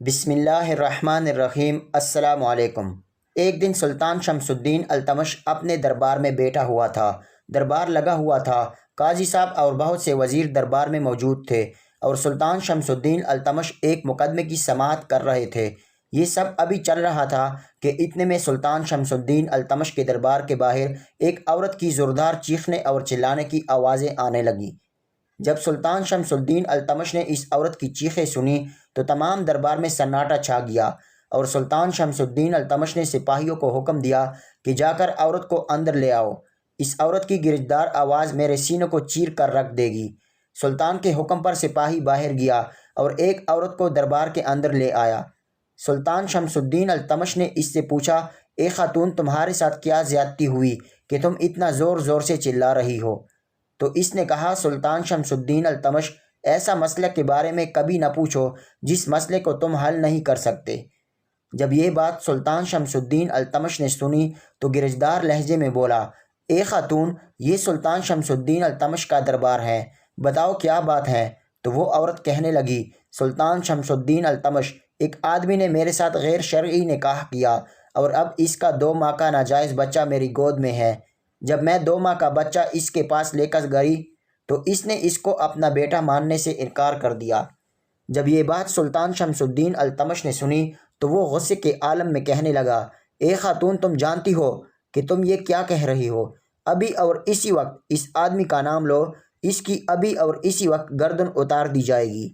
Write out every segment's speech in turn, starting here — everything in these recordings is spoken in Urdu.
بسم اللہ الرحمن الرحیم۔ السلام علیکم۔ ایک دن سلطان شمس الدین التمش اپنے دربار میں بیٹھا ہوا تھا۔ دربار لگا ہوا تھا، قاضی صاحب اور بہت سے وزیر دربار میں موجود تھے اور سلطان شمس الدین التمش ایک مقدمے کی سماعت کر رہے تھے۔ یہ سب ابھی چل رہا تھا کہ اتنے میں سلطان شمس الدین التمش کے دربار کے باہر ایک عورت کی زوردار چیخنے اور چلانے کی آوازیں آنے لگیں۔ جب سلطان شمس الدین التمش نے اس عورت کی چیخیں سنی تو تمام دربار میں سناٹا چھا گیا اور سلطان شمس الدین التمش نے سپاہیوں کو حکم دیا کہ جا کر عورت کو اندر لے آؤ، اس عورت کی گرجدار آواز میرے سینے کو چیر کر رکھ دے گی۔ سلطان کے حکم پر سپاہی باہر گیا اور ایک عورت کو دربار کے اندر لے آیا۔ سلطان شمس الدین التمش نے اس سے پوچھا، اے خاتون، تمہارے ساتھ کیا زیادتی ہوئی کہ تم اتنا زور زور سے چلا رہی ہو؟ تو اس نے کہا، سلطان شمس الدین التمش، ایسا مسئلہ کے بارے میں کبھی نہ پوچھو جس مسئلے کو تم حل نہیں کر سکتے۔ جب یہ بات سلطان شمس الدین التمش نے سنی تو گرجدار لہجے میں بولا، اے خاتون، یہ سلطان شمس الدین التمش کا دربار ہے، بتاؤ کیا بات ہے؟ تو وہ عورت کہنے لگی، سلطان شمس الدین التمش، ایک آدمی نے میرے ساتھ غیر شرعی نکاح کیا اور اب اس کا 2 ماہ کا ناجائز بچہ میری گود میں ہے۔ جب میں 2 ماہ کا بچہ اس کے پاس لے کر گئی تو اس نے اس کو اپنا بیٹا ماننے سے انکار کر دیا۔ جب یہ بات سلطان شمس الدین التمش نے سنی تو وہ غصے کے عالم میں کہنے لگا، اے خاتون، تم جانتی ہو کہ تم یہ کیا کہہ رہی ہو؟ ابھی اور اسی وقت اس آدمی کا نام لو، اس کی ابھی اور اسی وقت گردن اتار دی جائے گی۔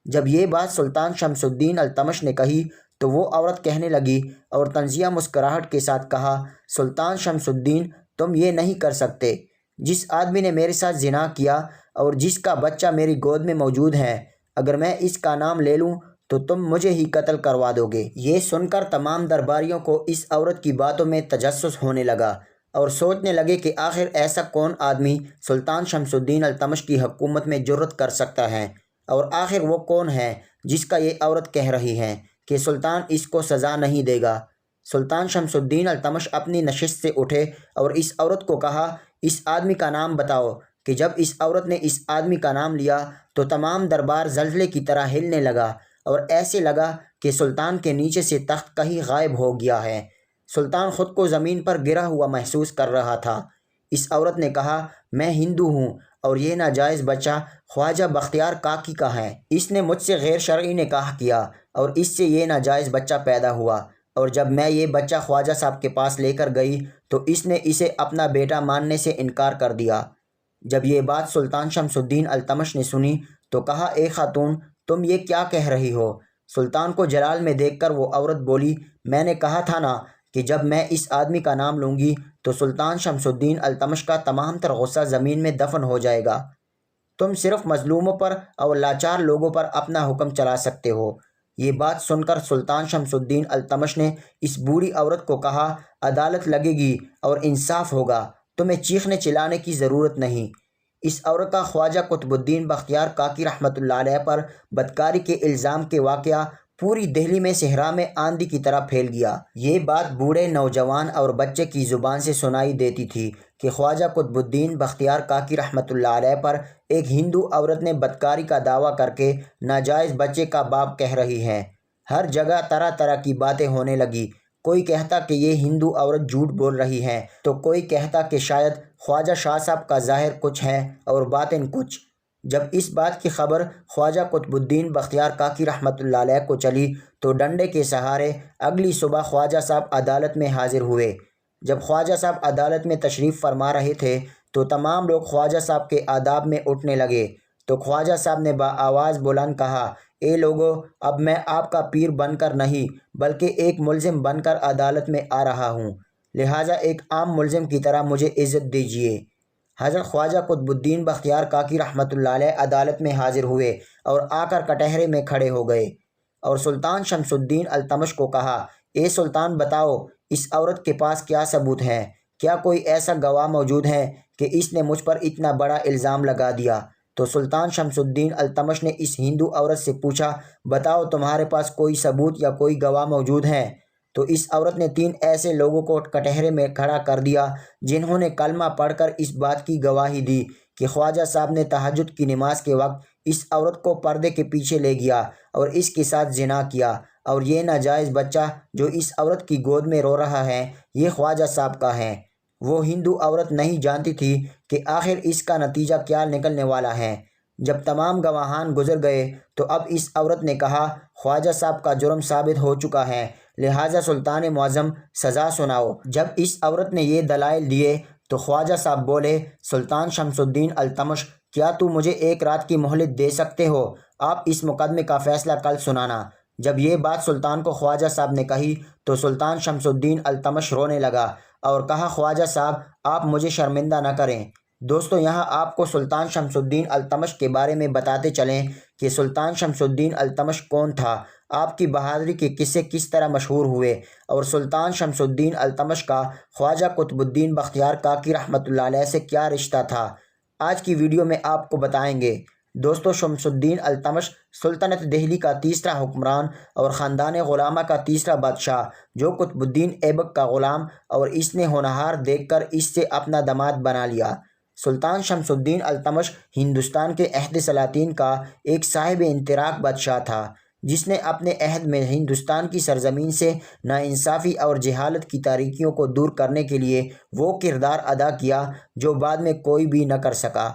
جب یہ بات سلطان شمس الدین التمش نے کہی تو وہ عورت کہنے لگی اور طنزیہ مسکراہٹ کے ساتھ کہا، سلطان شمس الدین، تم یہ نہیں کر سکتے۔ جس آدمی نے میرے ساتھ زنا کیا اور جس کا بچہ میری گود میں موجود ہے، اگر میں اس کا نام لے لوں تو تم مجھے ہی قتل کروا دو گے۔ یہ سن کر تمام درباریوں کو اس عورت کی باتوں میں تجسس ہونے لگا اور سوچنے لگے کہ آخر ایسا کون آدمی سلطان شمس الدین التمش کی حکومت میں جرأت کر سکتا ہے، اور آخر وہ کون ہے جس کا یہ عورت کہہ رہی ہے کہ سلطان اس کو سزا نہیں دے گا۔ سلطان شمس الدین التمش اپنی نشست سے اٹھے اور اس عورت کو کہا، اس آدمی کا نام بتاؤ۔ کہ جب اس عورت نے اس آدمی کا نام لیا تو تمام دربار زلزلے کی طرح ہلنے لگا اور ایسے لگا کہ سلطان کے نیچے سے تخت کہیں غائب ہو گیا ہے۔ سلطان خود کو زمین پر گرا ہوا محسوس کر رہا تھا۔ اس عورت نے کہا، میں ہندو ہوں اور یہ ناجائز بچہ خواجہ بختیار کاکی کا ہے۔ اس نے مجھ سے غیر شرعی نکاح کیا اور اس سے یہ ناجائز بچہ پیدا ہوا، اور جب میں یہ بچہ خواجہ صاحب کے پاس لے کر گئی تو اس نے اسے اپنا بیٹا ماننے سے انکار کر دیا۔ جب یہ بات سلطان شمس الدین التمش نے سنی تو کہا، اے خاتون، تم یہ کیا کہہ رہی ہو؟ سلطان کو جلال میں دیکھ کر وہ عورت بولی، میں نے کہا تھا نا کہ جب میں اس آدمی کا نام لوں گی تو سلطان شمس الدین التمش کا تمام تر غصہ زمین میں دفن ہو جائے گا۔ تم صرف مظلوموں پر اور لاچار لوگوں پر اپنا حکم چلا سکتے ہو۔ یہ بات سن کر سلطان شمس الدین التمش نے اس بوڑھی عورت کو کہا، عدالت لگے گی اور انصاف ہوگا، تمہیں چیخنے چلانے کی ضرورت نہیں۔ اس عورت کا خواجہ قطب الدین بختیار کاکی رحمۃ اللہ علیہ پر بدکاری کے الزام کے واقعہ پوری دہلی میں صحرا میں آندھی کی طرح پھیل گیا۔ یہ بات بوڑھے، نوجوان اور بچے کی زبان سے سنائی دیتی تھی کہ خواجہ قطب الدین بختیار کاکی رحمۃ اللہ علیہ پر ایک ہندو عورت نے بدکاری کا دعویٰ کر کے ناجائز بچے کا باپ کہہ رہی ہے۔ ہر جگہ طرح طرح کی باتیں ہونے لگی۔ کوئی کہتا کہ یہ ہندو عورت جھوٹ بول رہی ہے تو کوئی کہتا کہ شاید خواجہ شاہ صاحب کا ظاہر کچھ ہے اور باطن کچھ۔ جب اس بات کی خبر خواجہ قطب الدین بختیار کاکی رحمۃ اللہ علیہ کو چلی تو ڈنڈے کے سہارے اگلی صبح خواجہ صاحب عدالت میں حاضر ہوئے۔ جب خواجہ صاحب عدالت میں تشریف فرما رہے تھے تو تمام لوگ خواجہ صاحب کے آداب میں اٹھنے لگے، تو خواجہ صاحب نے بآواز بلند کہا، اے لوگو، اب میں آپ کا پیر بن کر نہیں بلکہ ایک ملزم بن کر عدالت میں آ رہا ہوں، لہٰذا ایک عام ملزم کی طرح مجھے عزت دیجیے۔ حضرت خواجہ قطب الدین بختیار کاکی رحمۃ اللہ علیہ عدالت میں حاضر ہوئے اور آ کر کٹہرے میں کھڑے ہو گئے اور سلطان شمس الدین التمش کو کہا، اے سلطان، بتاؤ اس عورت کے پاس کیا ثبوت ہے؟ کیا کوئی ایسا گواہ موجود ہے کہ اس نے مجھ پر اتنا بڑا الزام لگا دیا؟ تو سلطان شمس الدین التمش نے اس ہندو عورت سے پوچھا، بتاؤ تمہارے پاس کوئی ثبوت یا کوئی گواہ موجود ہے؟ تو اس عورت نے 3 ایسے لوگوں کو کٹہرے میں کھڑا کر دیا جنہوں نے کلمہ پڑھ کر اس بات کی گواہی دی کہ خواجہ صاحب نے تہجد کی نماز کے وقت اس عورت کو پردے کے پیچھے لے گیا اور اس کے ساتھ زنا کیا، اور یہ ناجائز بچہ جو اس عورت کی گود میں رو رہا ہے یہ خواجہ صاحب کا ہے۔ وہ ہندو عورت نہیں جانتی تھی کہ آخر اس کا نتیجہ کیا نکلنے والا ہے۔ جب تمام گواہان گزر گئے تو اب اس عورت نے کہا، خواجہ صاحب کا جرم ثابت ہو چکا ہے، لہٰذا سلطان معظم سزا سناؤ۔ جب اس عورت نے یہ دلائل دیے تو خواجہ صاحب بولے، سلطان شمس الدین التمش، کیا تو مجھے ایک رات کی مہلت دے سکتے ہو؟ آپ اس مقدمے کا فیصلہ کل سنانا۔ جب یہ بات سلطان کو خواجہ صاحب نے کہی تو سلطان شمس الدین التمش رونے لگا اور کہا، خواجہ صاحب آپ مجھے شرمندہ نہ کریں۔ دوستو، یہاں آپ کو سلطان شمس الدین التمش کے بارے میں بتاتے چلیں کہ سلطان شمس الدین التمش کون تھا، آپ کی بہادری کے قصے کس طرح مشہور ہوئے، اور سلطان شمس الدین التمش کا خواجہ قطب الدین بختیار کاکی رحمۃ اللہ علیہ سے کیا رشتہ تھا، آج کی ویڈیو میں آپ کو بتائیں گے۔ دوستو، شمس الدین التمش سلطنت دہلی کا تیسرا حکمران اور خاندان غلامہ کا تیسرا بادشاہ، جو قطب الدین ایبک کا غلام اور اس نے ہونہار دیکھ کر اس سے اپنا داماد بنا لیا۔ سلطان شمس الدین التمش ہندوستان کے عہد سلاطین کا ایک صاحب انطراق بادشاہ تھا، جس نے اپنے عہد میں ہندوستان کی سرزمین سے ناانصافی اور جہالت کی تاریکیوں کو دور کرنے کے لیے وہ کردار ادا کیا جو بعد میں کوئی بھی نہ کر سکا۔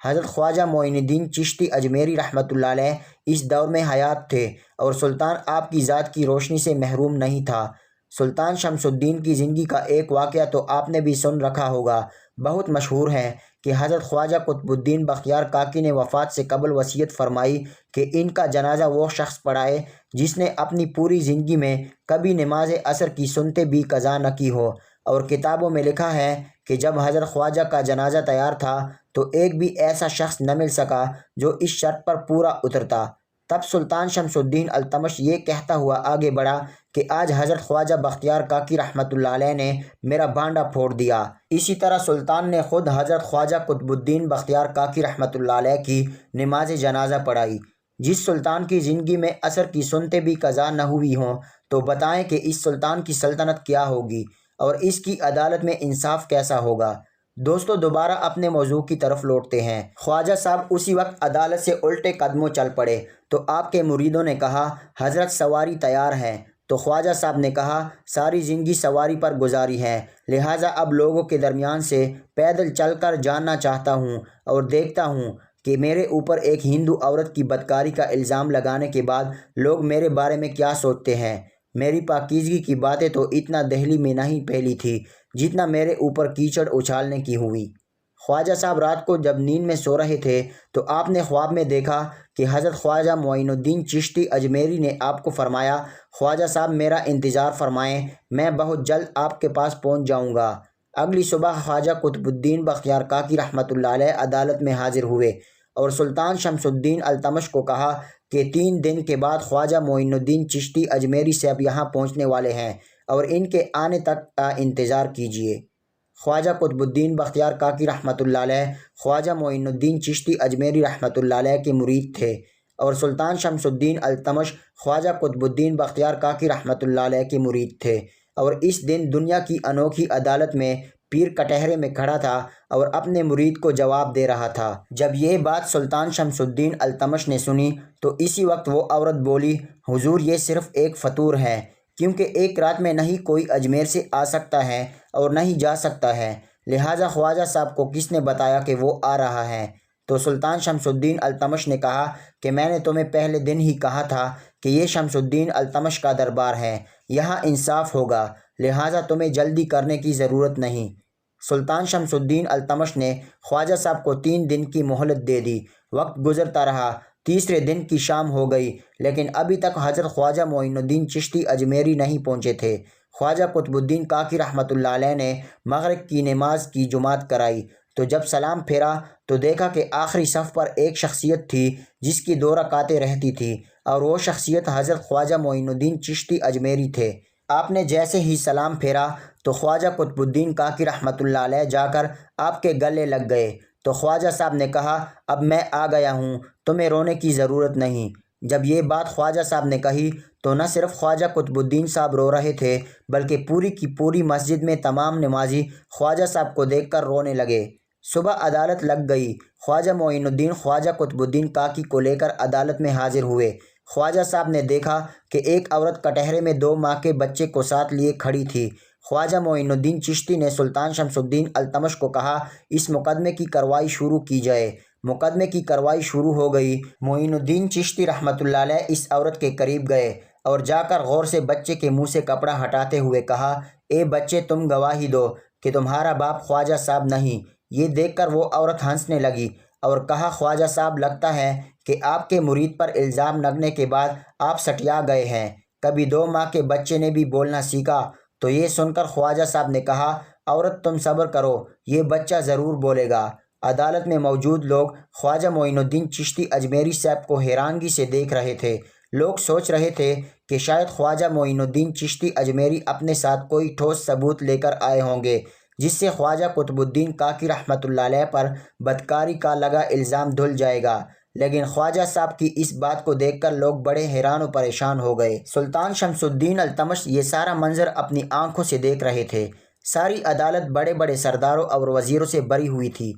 حضرت خواجہ معین الدین چشتی اجمیری رحمۃ اللہ علیہ اس دور میں حیات تھے اور سلطان آپ کی ذات کی روشنی سے محروم نہیں تھا۔ سلطان شمس الدین کی زندگی کا ایک واقعہ تو آپ نے بھی سن رکھا ہوگا، بہت مشہور ہے کہ حضرت خواجہ قطب الدین بختیار کاکی نے وفات سے قبل وصیت فرمائی کہ ان کا جنازہ وہ شخص پڑھائے جس نے اپنی پوری زندگی میں کبھی نماز عصر کی سنتے بھی قضا نہ کی ہو، اور کتابوں میں لکھا ہے کہ جب حضرت خواجہ کا جنازہ تیار تھا تو ایک بھی ایسا شخص نہ مل سکا جو اس شرط پر پورا اترتا۔ تب سلطان شمس الدین التمش یہ کہتا ہوا آگے بڑھا کہ آج حضرت خواجہ بختیار کاکی رحمۃ اللہ علیہ نے میرا بانڈا پھوڑ دیا۔ اسی طرح سلطان نے خود حضرت خواجہ قطب الدین بختیار کاکی رحمۃ اللہ علیہ کی نماز جنازہ پڑھائی۔ جس سلطان کی زندگی میں عصر کی سنتے بھی قضا نہ ہوئی ہوں تو بتائیں کہ اس سلطان کی سلطنت کیا ہوگی اور اس کی عدالت میں انصاف کیسا ہوگا۔ دوستو، دوبارہ اپنے موضوع کی طرف لوٹتے ہیں۔ خواجہ صاحب اسی وقت عدالت سے الٹے قدموں چل پڑے تو آپ کے مریدوں نے کہا، حضرت سواری تیار ہے۔ تو خواجہ صاحب نے کہا، ساری زندگی سواری پر گزاری ہے، لہٰذا اب لوگوں کے درمیان سے پیدل چل کر جاننا چاہتا ہوں اور دیکھتا ہوں کہ میرے اوپر ایک ہندو عورت کی بدکاری کا الزام لگانے کے بعد لوگ میرے بارے میں کیا سوچتے ہیں۔ میری پاکیزگی کی باتیں تو اتنا دہلی میں نہیں پھیلی تھی جتنا میرے اوپر کیچڑ اچھالنے کی ہوئی۔ خواجہ صاحب رات کو جب نیند میں سو رہے تھے تو آپ نے خواب میں دیکھا کہ حضرت خواجہ معین الدین چشتی اجمیری نے آپ کو فرمایا، خواجہ صاحب میرا انتظار فرمائیں، میں بہت جلد آپ کے پاس پہنچ جاؤں گا۔ اگلی صبح خواجہ قطب الدین بختیار کاکی رحمۃ اللہ علیہ عدالت میں حاضر ہوئے اور سلطان شمس الدین التمش کو کہا کہ 3 دن کے بعد خواجہ معین الدین چشتی اجمیری صاحب یہاں پہنچنے والے ہیں اور ان کے آنے تک کا انتظار کیجیے۔ خواجہ قطب الدین بختیار کاکی رحمۃ اللہ علیہ خواجہ معین الدین چشتی اجمیری رحمۃ اللہ علیہ کے مرید تھے اور سلطان شمس الدین التمش خواجہ قطب الدین بختیار کاکی رحمۃ اللہ علیہ کے مرید تھے، اور اس دن دنیا کی انوکھی عدالت میں پیر کٹہرے میں کھڑا تھا اور اپنے مرید کو جواب دے رہا تھا۔ جب یہ بات سلطان شمس الدین التمش نے سنی تو اسی وقت وہ عورت بولی، حضور یہ صرف ایک فطور ہے، کیونکہ ایک رات میں نہیں کوئی اجمیر سے آ سکتا ہے اور نہیں جا سکتا ہے، لہٰذا خواجہ صاحب کو کس نے بتایا کہ وہ آ رہا ہے؟ تو سلطان شمس الدین التمش نے کہا کہ میں نے تمہیں پہلے دن ہی کہا تھا کہ یہ شمس الدین التمش کا دربار ہے، یہاں انصاف ہوگا، لہٰذا تمہیں جلدی کرنے کی ضرورت نہیں۔ سلطان شمس الدین التمش نے خواجہ صاحب کو 3 دن کی مہلت دے دی۔ وقت گزرتا رہا، تیسرے دن کی شام ہو گئی لیکن ابھی تک حضرت خواجہ معین الدین چشتی اجمیری نہیں پہنچے تھے۔ خواجہ قطب الدین کاکی رحمۃ اللہ علیہ نے مغرب کی نماز کی جماعت کرائی تو جب سلام پھیرا تو دیکھا کہ آخری صف پر ایک شخصیت تھی جس کی 2 رکعتیں رہتی تھی، اور وہ شخصیت حضرت خواجہ معین الدین چشتی اجمیری تھے۔ آپ نے جیسے ہی سلام پھیرا تو خواجہ قطب الدین کاکی رحمۃ اللہ علیہ جا کر آپ کے گلے لگ گئے تو خواجہ صاحب نے کہا، اب میں آ گیا ہوں، تمہیں رونے کی ضرورت نہیں۔ جب یہ بات خواجہ صاحب نے کہی تو نہ صرف خواجہ قطب الدین صاحب رو رہے تھے بلکہ پوری کی پوری مسجد میں تمام نمازی خواجہ صاحب کو دیکھ کر رونے لگے۔ صبح عدالت لگ گئی۔ خواجہ معین الدین خواجہ قطب الدین کاکی کو لے کر عدالت میں حاضر ہوئے۔ خواجہ صاحب نے دیکھا کہ ایک عورت کٹہرے میں 2 ماہ کے بچے کو ساتھ لیے کھڑی تھی۔ خواجہ معین الدین چشتی نے سلطان شمس الدین التمش کو کہا، اس مقدمے کی کارروائی شروع کی جائے۔ مقدمے کی کارروائی شروع ہو گئی۔ معین الدین چشتی رحمۃ اللہ علیہ اس عورت کے قریب گئے اور جا کر غور سے بچے کے منہ سے کپڑا ہٹاتے ہوئے کہا، اے بچے، تم گواہی دو کہ تمہارا باپ خواجہ صاحب نہیں۔ یہ دیکھ کر وہ عورت ہنسنے لگی اور کہا، خواجہ صاحب، لگتا ہے کہ آپ کے مرید پر الزام لگنے کے بعد آپ سٹیا گئے ہیں۔ کبھی 2 ماہ کے بچے نے بھی بولنا سیکھا؟ تو یہ سن کر خواجہ صاحب نے کہا، عورت تم صبر کرو، یہ بچہ ضرور بولے گا۔ عدالت میں موجود لوگ خواجہ معین الدین چشتی اجمیری صاحب کو حیرانگی سے دیکھ رہے تھے۔ لوگ سوچ رہے تھے کہ شاید خواجہ معین الدین چشتی اجمیری اپنے ساتھ کوئی ٹھوس ثبوت لے کر آئے ہوں گے جس سے خواجہ قطب الدین کاکی رحمۃ اللہ علیہ پر بدکاری کا لگا الزام دھل جائے گا، لیکن خواجہ صاحب کی اس بات کو دیکھ کر لوگ بڑے حیران و پریشان ہو گئے۔ سلطان شمس الدین التمش یہ سارا منظر اپنی آنکھوں سے دیکھ رہے تھے۔ ساری عدالت بڑے بڑے سرداروں اور وزیروں سے بھری ہوئی تھی۔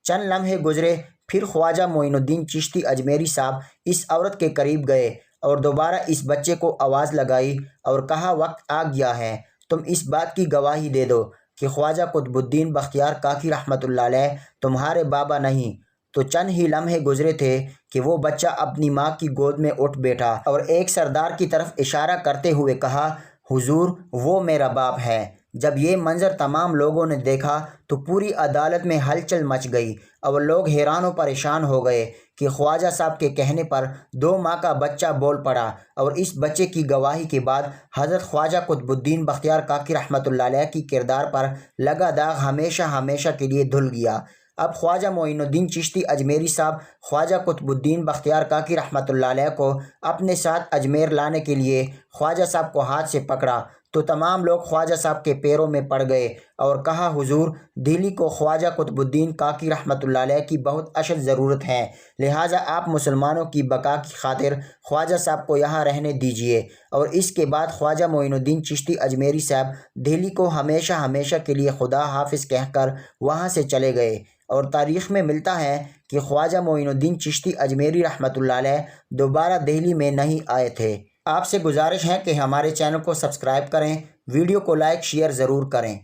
چند لمحے گزرے، پھر خواجہ معین الدین چشتی اجمیری صاحب اس عورت کے قریب گئے اور دوبارہ اس بچے کو آواز لگائی اور کہا، وقت آ گیا ہے، تم اس بات کی گواہی دے دو کہ خواجہ قطب الدین بختیار کاکی رحمۃ اللہ علیہ تمہارے بابا نہیں۔ تو چند ہی لمحے گزرے تھے کہ وہ بچہ اپنی ماں کی گود میں اٹھ بیٹھا اور ایک سردار کی طرف اشارہ کرتے ہوئے کہا، حضور، وہ میرا باپ ہے۔ جب یہ منظر تمام لوگوں نے دیکھا تو پوری عدالت میں ہلچل مچ گئی اور لوگ حیران و پریشان ہو گئے کہ خواجہ صاحب کے کہنے پر 2 ماہ کا بچہ بول پڑا، اور اس بچے کی گواہی کے بعد حضرت خواجہ قطب الدین بختیار کاکی رحمۃ اللہ علیہ کی کردار پر لگا داغ ہمیشہ ہمیشہ کے لیے دھل گیا۔ اب خواجہ معین الدین چشتی اجمیری صاحب خواجہ قطب الدین بختیار کاکی رحمۃ اللہ علیہ کو اپنے ساتھ اجمیر لانے کے لیے خواجہ صاحب کو ہاتھ سے پکڑا تو تمام لوگ خواجہ صاحب کے پیروں میں پڑ گئے اور کہا، حضور، دہلی کو خواجہ قطب الدین کاکی رحمۃ اللہ علیہ کی بہت اشد ضرورت ہے، لہٰذا آپ مسلمانوں کی بقا کی خاطر خواجہ صاحب کو یہاں رہنے دیجیے۔ اور اس کے بعد خواجہ معین الدین چشتی اجمیری صاحب دہلی کو ہمیشہ ہمیشہ کے لیے خدا حافظ کہہ کر وہاں سے چلے گئے، اور تاریخ میں ملتا ہے کہ خواجہ معین الدین چشتی اجمیری رحمۃ اللہ علیہ دوبارہ دہلی میں نہیں آئے تھے۔ آپ سے گزارش ہے کہ ہمارے چینل کو سبسکرائب کریں، ویڈیو کو لائک شیئر ضرور کریں۔